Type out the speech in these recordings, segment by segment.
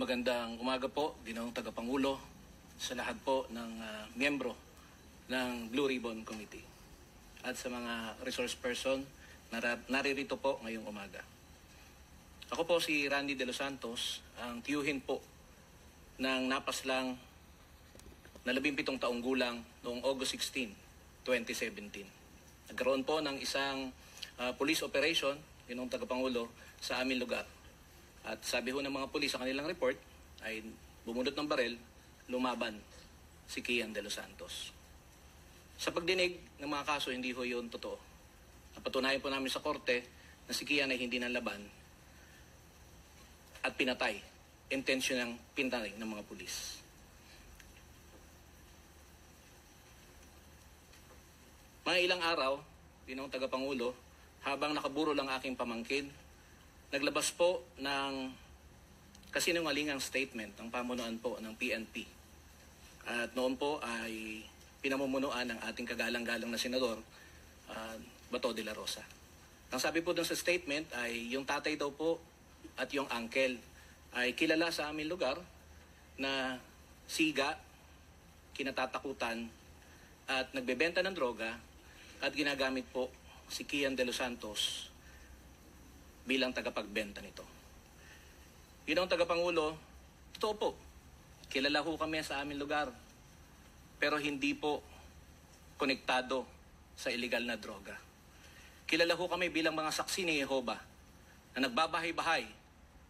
Magandang umaga po, Ginoong Tagapangulo, sa lahat po ng miyembro ng Blue Ribbon Committee at sa mga resource person na naririto po ngayong umaga. Ako po si Randy De Los Santos, ang tiyuhin po ng napaslang na 17 taong gulang noong August 16, 2017. Nagkaroon po ng isang police operation, Ginoong Tagapangulo, sa aming lugar. At sabi ho ng mga pulis sa kanilang report ay bumunot ng barel, lumaban si Kian De Los Santos. Sa pagdinig ng mga kaso, hindi ho yun totoo. Napatunayan po namin sa korte na si Kian ay hindi nanlaban at pinatay. Intensyonang pinatay ng mga pulis. Mga ilang araw, Ginoong Tagapangulo, habang nakaburo lang aking pamangkin, naglabas po ng kasinungalingang statement ng pamunuan po ng PNP. At noon po ay pinamumunuan ng ating kagalang-galang na senador, Bato de la Rosa. Ang sabi po dun sa statement ay yung tatay daw po at yung uncle ay kilala sa aming lugar na siga, kinatatakutan at nagbebenta ng droga at ginagamit po si Kian De Los Santos bilang tagapagbenta nito. Ginoong Tagapangulo, totoo po, kilala ho kami sa aming lugar, pero hindi po konektado sa illegal na droga. Kilala ho kami bilang mga saksi ni Jehovah na nagbabahay-bahay,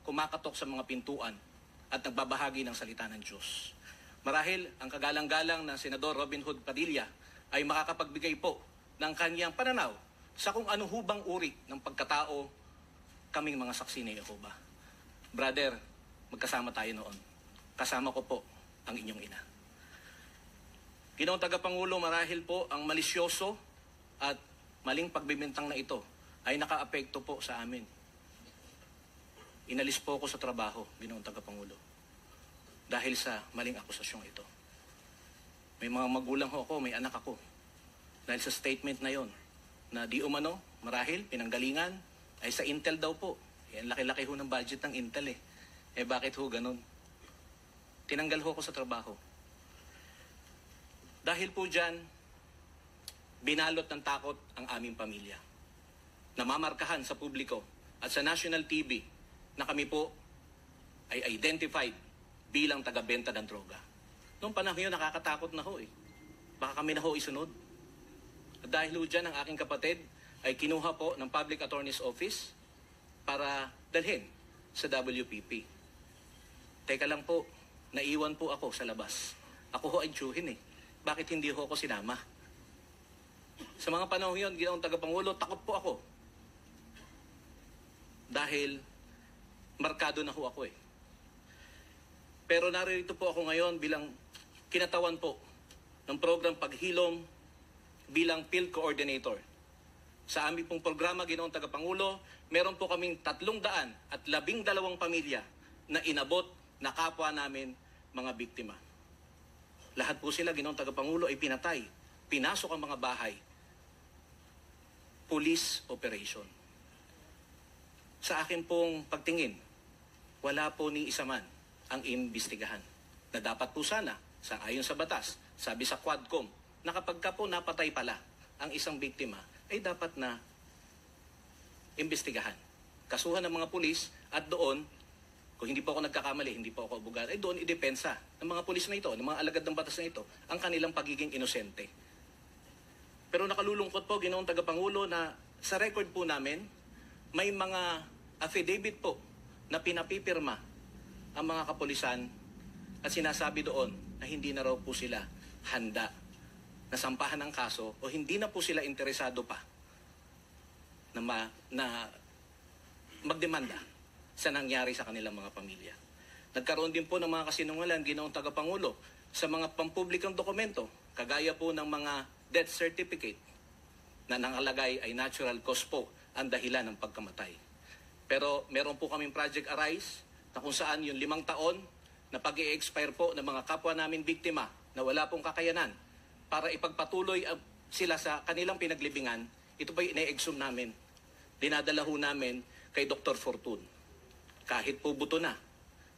kumakatok sa mga pintuan at nagbabahagi ng salita ng Diyos. Marahil ang kagalang-galang ng Senador Robin Hood Padilla ay makakapagbigay po ng kanyang pananaw sa kung ano hubang uri ng pagkatao kaming mga saksi ni Jehovah. Brother, magkasama tayo noon. Kasama ko po ang inyong ina. Ginoong Tagapangulo, marahil po ang malisyoso at maling pagbibintang na ito ay nakaapekto po sa amin. Inalis po ako sa trabaho, Ginoong Tagapangulo, dahil sa maling akusasyong ito. May mga magulang ho ako, may anak ako. Dahil sa statement na yon, na di umano, marahil, pinanggalingan, ay sa Intel daw po. Yan, laki-laki ho ng budget ng Intel eh. Eh bakit ho ganun? Tinanggal ho ako sa trabaho. Dahil po dyan, binalot ng takot ang aming pamilya. Namamarkahan sa publiko at sa national TV na kami po ay identified bilang taga-benta ng droga. Noong panahon yun, nakakatakot na ho eh. Baka kami na ho isunod. At dahil ho dyan, ang aking kapatid ay kinuha po ng Public Attorney's Office para dalhin sa WPP. Teka lang po, naiwan po ako sa labas. Ako ho ay tiyuhin eh. Bakit hindi ho ako sinama? Sa mga panahon yun, Ginoong Tagapangulo, takot po ako. Dahil markado na ho ako eh. Pero naririto po ako ngayon bilang kinatawan po ng program Paghilom bilang field coordinator. Sa aming pong programa, Ginoong Tagapangulo, meron po kaming 312 pamilya na inabot na kapwa namin mga biktima. Lahat po sila, Ginoong Tagapangulo, ay pinatay. Pinasok ang mga bahay. Police operation. Sa akin pong pagtingin, wala po ni isa man ang imbestigahan. Na dapat po sana, ayon sa batas, sabi sa Quadcom, na kapag ka po napatay pala ang isang biktima, ay dapat na imbestigahan. Kasuhan ng mga pulis at doon, kung hindi po ako nagkakamali, hindi po ako abogado, ay doon idepensa ng mga pulis na ito, ng mga alagad ng batas na ito, ang kanilang pagiging inosente. Pero nakalulungkot po, Ginoong Tagapangulo, na sa record po namin, may mga affidavit po na pinapipirma ang mga kapulisan at sinasabi doon na hindi na raw po sila handa nasampahan ng kaso o hindi na po sila interesado pa na magdemanda sa nangyari sa kanilang mga pamilya. Nagkaroon din po ng mga kasinungalan, Ginoong Tagapangulo, sa mga pampublikong dokumento, kagaya po ng mga death certificate na nangalagay ay natural cause po ang dahilan ng pagkamatay. Pero meron po kaming Project Arise na kung saan yung 5 taon na pag-i-expire po ng mga kapwa namin biktima na wala pong kakayanan para ipagpatuloy sila sa kanilang pinaglibingan, ito pa ine-exhume namin. Dinadala ho namin kay Dr. Fortun. Kahit po buto na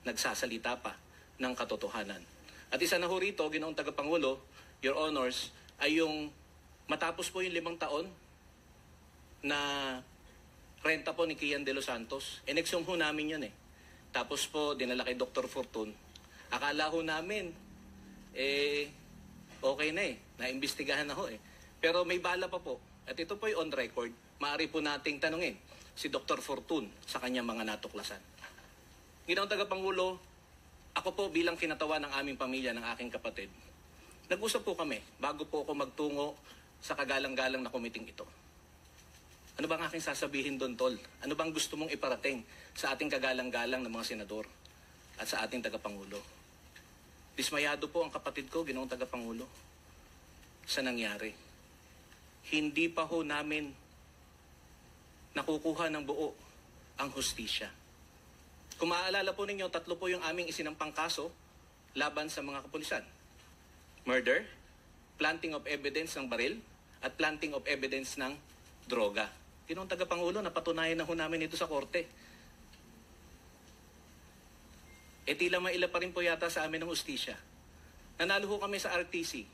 nagsasalita pa ng katotohanan. At isa na ho rito, Ginoong Tagapangulo, Your Honors, ay yung matapos po yung 5 taon na renta po ni Kian De Los Santos, inexhume ho namin yun eh. Tapos po, dinala kay Dr. Fortun. Akala ho namin, okay na eh. Naimbestigahan na ho eh. Pero may bala pa po. At ito po yung on record. Maaari po nating tanungin si Dr. Fortun sa kanyang mga natuklasan. Ginoong Tagapangulo, ako po bilang kinatawa ng aming pamilya, ng aking kapatid, nag-usap po kami bago po ako magtungo sa kagalang-galang na komiting ito. Ano bang aking sasabihin doon, Tol? Ano bang gusto mong iparating sa ating kagalang-galang ng mga senador at sa ating tagapangulo? Dismayado po ang kapatid ko, Ginoong Tagapangulo, sa nangyari. Hindi pa ho namin nakukuha ng buo ang hustisya. Kung maaalala po ninyo, 3 po yung aming isinampang kaso laban sa mga kapulisan. Murder, planting of evidence ng baril, at planting of evidence ng droga. Ginoong Tagapangulo, napatunayan na ho namin ito sa korte. Tila maila pa rin po yata sa amin ng hustisya. Nanalo ho kami sa RTC.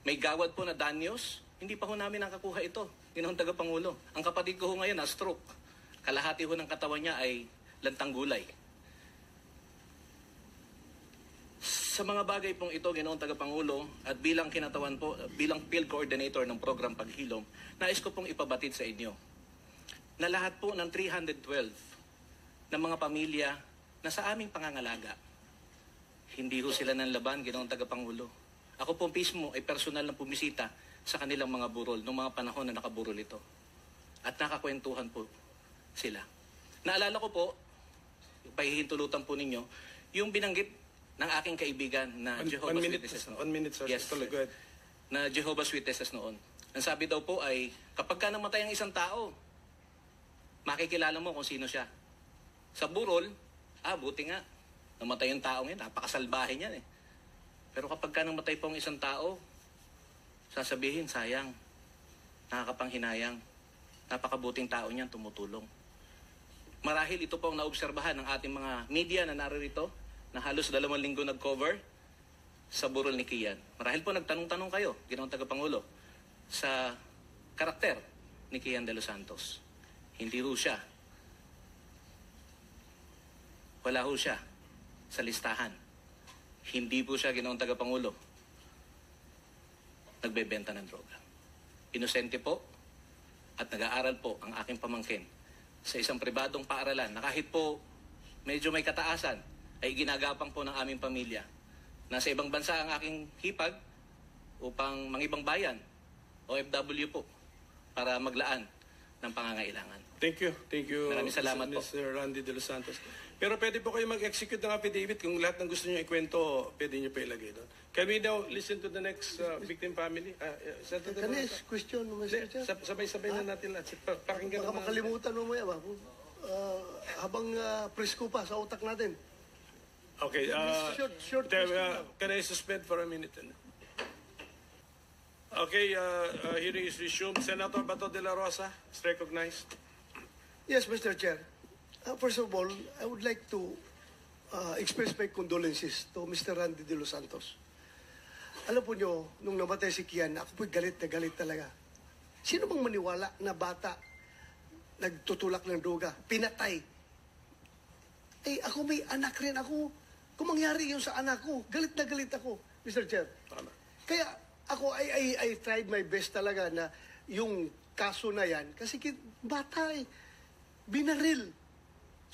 May gawad po na danyos, hindi pa ho namin nakakuha ito. Ginoong Tagapangulo. Ang kapatid ko ho ngayon na stroke. Kalahati ho ng katawan niya ay lantang gulay. Sa mga bagay pong ito, Ginoong Tagapangulo, at bilang kinatawan po, bilang field coordinator ng program Paghilom, nais ko pong ipabatid sa inyo na lahat po ng 312 na mga pamilya na sa aming pangangalaga, hindi ho sila nanlaban, Ginoong Tagapangulo. Ako po mismo ay personal na pumisita sa kanilang mga burol noong mga panahon na nakaburol ito. At nakakwentuhan po sila. Naalala ko po, pahihintulutan po ninyo, yung binanggit ng aking kaibigan na Jehovah's Witnesses noon. 1 minute, sir. Yes, sir. Go ahead. Na Jehovah's Witnesses noon. Ang sabi daw po ay, kapag ka namatay ang isang tao, makikilala mo kung sino siya. Sa burol, buti nga, namatay yung taong yan, napakasalbahe niyan eh. Pero kapag ka namatay po ang isang tao, sasabihin, sayang, nakakapanghinayang, napakabuting tao niyan, tumutulong. Marahil ito po ang naobserbahan ng ating mga media na naririto, na halos 2 linggo nag-cover sa burol ni Kian. Marahil po nagtanong-tanong kayo, Ginoong Tagapangulo, sa karakter ni Kian De Los Santos. Hindi ho siya. Wala ho siya sa listahan. Hindi po siya, Ginoong Tagapangulo, nagbebenta ng droga. Inosente po at nag-aaral po ang aking pamangkin sa isang pribadong paaralan na kahit po medyo may kataasan, ay ginagapang po ng aming pamilya. Nasa ibang bansa ang aking hipag upang mangibang bayan, OFW po, para maglaan ng pangangailangan. Thank you. Thank you, Maraming salamat po. Mr. Randy De Los Santos. Pero pwede po kayo mag-execute ng affidavit kung lahat ng gusto niyo ikwento, pwede niyo pa ilagay doon. Can we now listen to the next victim family? Senator Can I ask question, Mr. Chair? Sabay-sabay na natin lahat. Pakinggan Baka naman. makalimutan mo maya ba? Habang presko pa sa utak natin. Okay. Short question lang. Can I suspend for a minute? Okay, hearing is resumed. Senator Bato de la Rosa is recognized. Yes, Mr. Chair. First of all, I would like to express my condolences to Mr. Randy De Los Santos. Alam po nyo, nung namatay si Kian, ako po'y galit na galit talaga. Sino bang maniwala na bata nagtutulak ng droga, pinatay? Ako may anak rin ako. Kung mangyari yun sa anak ko, galit na galit ako, Mr. Chair. Tama. Kaya ako, I tried my best talaga na yung kaso na yan, kasi bata binaril.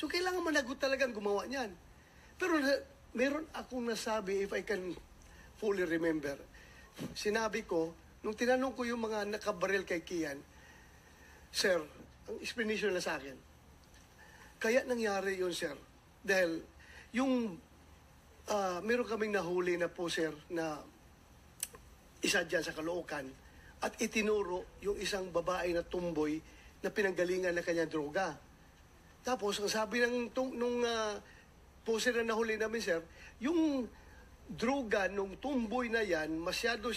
So kailangan managot talagang gumawa niyan. Pero meron akong nasabi, if I can fully remember, sinabi ko, nung tinanong ko yung mga nakabaril kay Kian, sir, ang explanation na sa akin, kaya nangyari yun, sir, dahil yung meron kaming nahuli na po, sir, na isa dyan sa Caloocan, at itinuro yung isang babae na tumboy na pinanggalingan na kanyang droga. Tapos, ang sabi nung poser na nahuli namin, sir, yung droga nung tumboy na yan, masyadong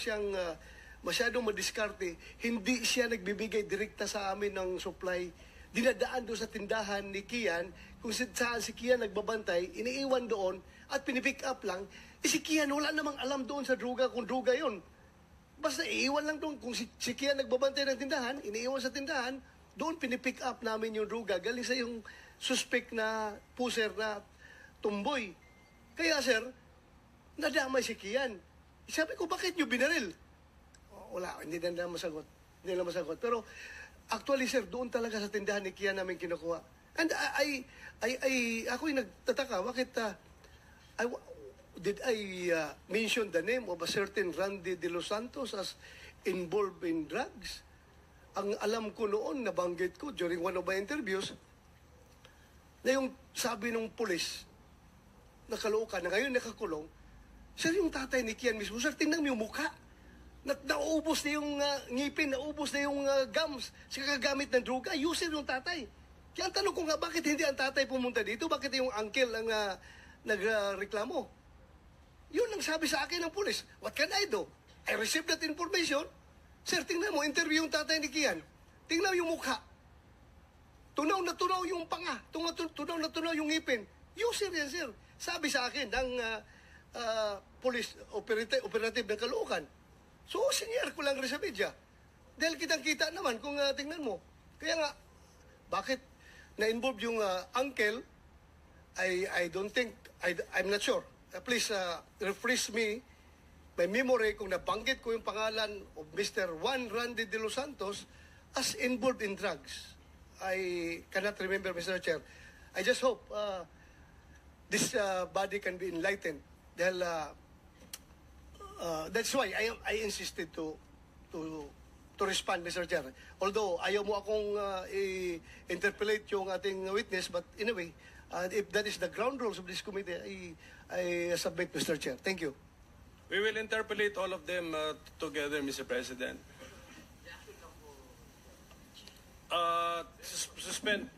madiskarte, hindi siya nagbibigay direkta sa amin ng supply. Dinadaan doon sa tindahan ni Kian, kung saan si Kian nagbabantay, iniiwan doon at pinipick up lang, si Kian wala namang alam doon sa druga kung druga yon. Basta iiwan lang doon. Kung si Kian nagbabantay ng tindahan, iniiwan sa tindahan, doon pinipick up namin yung druga galing sa yung suspect na puser na tumboy. Kaya sir, nadamay si Kian. Sabi ko, bakit nyo binaril? Wala, hindi na masagot. Hindi na masagot. Pero actually sir, doon talaga sa tindahan ni Kian namin kinukuha. And ako'y nagtataka, bakit did I mention the name of a certain Randy De Los Santos as involved in drugs? Ang alam ko noon, nabanggit ko during one of my interviews, na yung sabi ng pulis, nakalookan, na ngayon nakakulong, sir, yung tatay ni Kian mismo, sir, tingnan mo yung mukha. Naubos na yung ngipin, naubos na yung gums sa kagamit ng droga. User yung tatay. Kaya ang tanong ko nga, bakit hindi ang tatay pumunta dito? Bakit yung uncle ang nagreklamo? Yun ang sabi sa akin ng pulis. What can I do? I received that information. Sir, tingnan mo, interview yung tatay ni Kian. Tingnan yung mukha. Tunaw na tunaw yung panga. Tunaw na tunaw yung ngipin. User yan, sir. Sabi sa akin ng police operative ng Caloocan. So, senior ko lang rin sa media. Dahil kitang-kita naman kung tingnan mo. Kaya nga, bakit na-involve yung uncle, I don't think, I'm not sure. Please refresh me, my memory, kung nabanggit ko yung pangalan of Mr. Juan Randy De Los Santos as involved in drugs. I cannot remember, Mr. Chair. I just hope this body can be enlightened. Dahil that's why I insisted to respond, Mr. Chair. Although ayaw mo akong i-interpolate yung ating witness, but anyway, if that is the ground rules of this committee, I submit, Mr. Chair. Thank you. We will interpolate all of them together, Mr. President. Suspend.